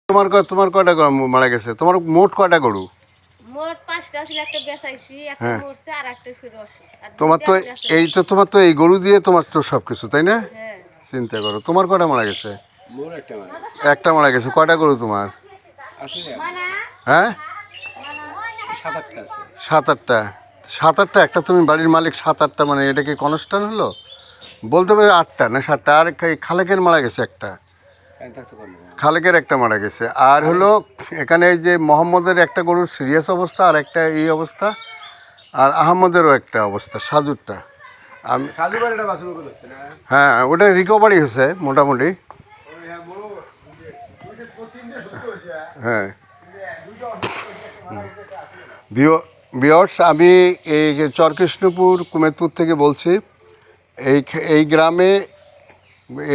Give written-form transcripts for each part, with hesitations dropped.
তোমার কয়টা গরু মারা গেছে? তোমার মোট কয়টা গরু? মোট 5টা ছিল, একটা বেচাইছি, একটা হ্যাঁ। মরছে আর একটা শুরু আছে। আর তোমার তো এই গরু দিয়ে তোমার তো সবকিছু, তাই না? হ্যাঁ। চিন্তা করো, তোমার কয়টা মারা গেছে? মোর একটা মারা গেছে। একটা মারা গেছে। কয়টা গরু তোমার? আছে হ্যাঁ, 7-8টা আছে। 7-8টা। 7-8টা, একটা তুমি বাড়ির মালিক, 7-8টা মানে এটা কি কনস্ট্যান্ট হলো? বলতে হবে 8টা না 7টা। আর খালেকের মারা গেছে একটা, খালেকের একটা মারা গেছে। আর হলো এখানে এই যে মোহাম্মদের একটা গরুর সিরিয়াস অবস্থা, আর একটা এই অবস্থা, আর আহমদেরও একটা অবস্থা, সাজুরটা। আমি হ্যাঁ, ওটা রিকভারি হয়েছে মোটামুটি। হ্যাঁ, ভিউয়ার্স, আমি এই চরকৃষ্ণপুর কুমেদপুর থেকে বলছি। এই গ্রামে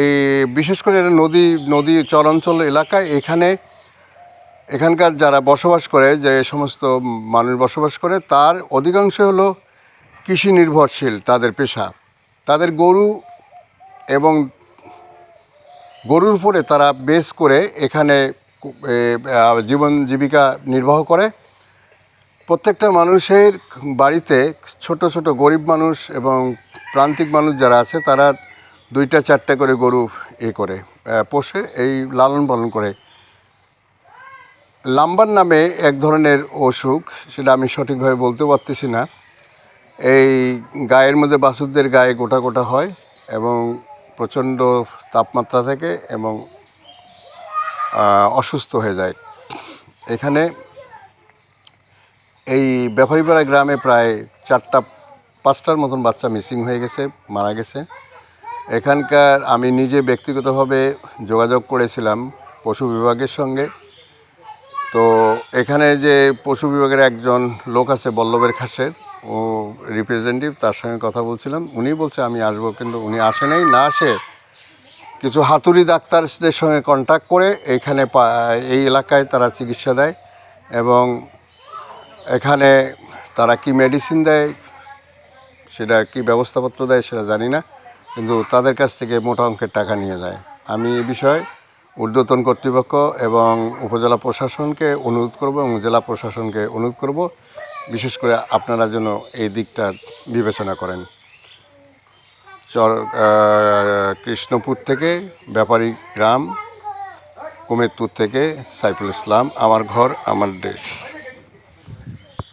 এই বিশেষ করে নদী চরাঞ্চল এলাকায় এখানকার যারা বসবাস করে, যে সমস্ত মানুষ বসবাস করে, তার অধিকাংশ হলো কৃষি নির্ভরশীল তাদের পেশা। তাদের গরু এবং গরুর উপরে তারা বেস করে এখানে জীবন জীবিকা নির্বাহ করে। প্রত্যেকটা মানুষের বাড়িতে ছোট ছোট গরিব মানুষ এবং প্রান্তিক মানুষ যারা আছে, তারা 2-4টা করে গরু পোষে, এই লালন পালন করে। লাম্বার নামে এক ধরনের অসুখ, সেটা আমি সঠিকভাবে বলতে পারতেছি না, এই গায়ের মধ্যে, বাছুরদের গায়ে গোটা গোটা হয় এবং প্রচণ্ড তাপমাত্রা থাকে এবং অসুস্থ হয়ে যায়। এখানে এই ব্যাপারীপাড়া গ্রামে প্রায় 4-5টার মতন বাচ্চা মিসিং হয়ে গেছে, মারা গেছে। এখানকার আমি নিজে ব্যক্তিগতভাবে যোগাযোগ করেছিলাম পশু বিভাগের সঙ্গে। তো এখানে যে পশু বিভাগের একজন লোক আছে, বল্লভের খাসের, ও রিপ্রেজেন্টেটিভ, তার সঙ্গে কথা বলছিলাম। উনি বলছে আমি আসবো, কিন্তু উনি আসে নাই। না আসে কিছু হাতুড়ি ডাক্তারদের সঙ্গে কন্ট্যাক্ট করে এখানে এই এলাকায় তারা চিকিৎসা দেয়, এবং এখানে তারা কি মেডিসিন দেয়, সেটা কি ব্যবস্থাপত্র দেয় সেটা জানি না, কিন্তু তাদের কাছ থেকে মোটা অঙ্কের টাকা নিয়ে যায়। আমি এই বিষয়ে ঊর্ধ্বতন কর্তৃপক্ষ এবং উপজেলা প্রশাসনকে অনুরোধ করব, এবং জেলা প্রশাসনকে অনুরোধ করব, বিশেষ করে আপনারা যেন এই দিকটা বিবেচনা করেন। কৃষ্ণপুর থেকে ব্যাপারী গ্রাম, কুমেদপুর থেকে সাইফুল ইসলাম, আমার ঘর আমার দেশ।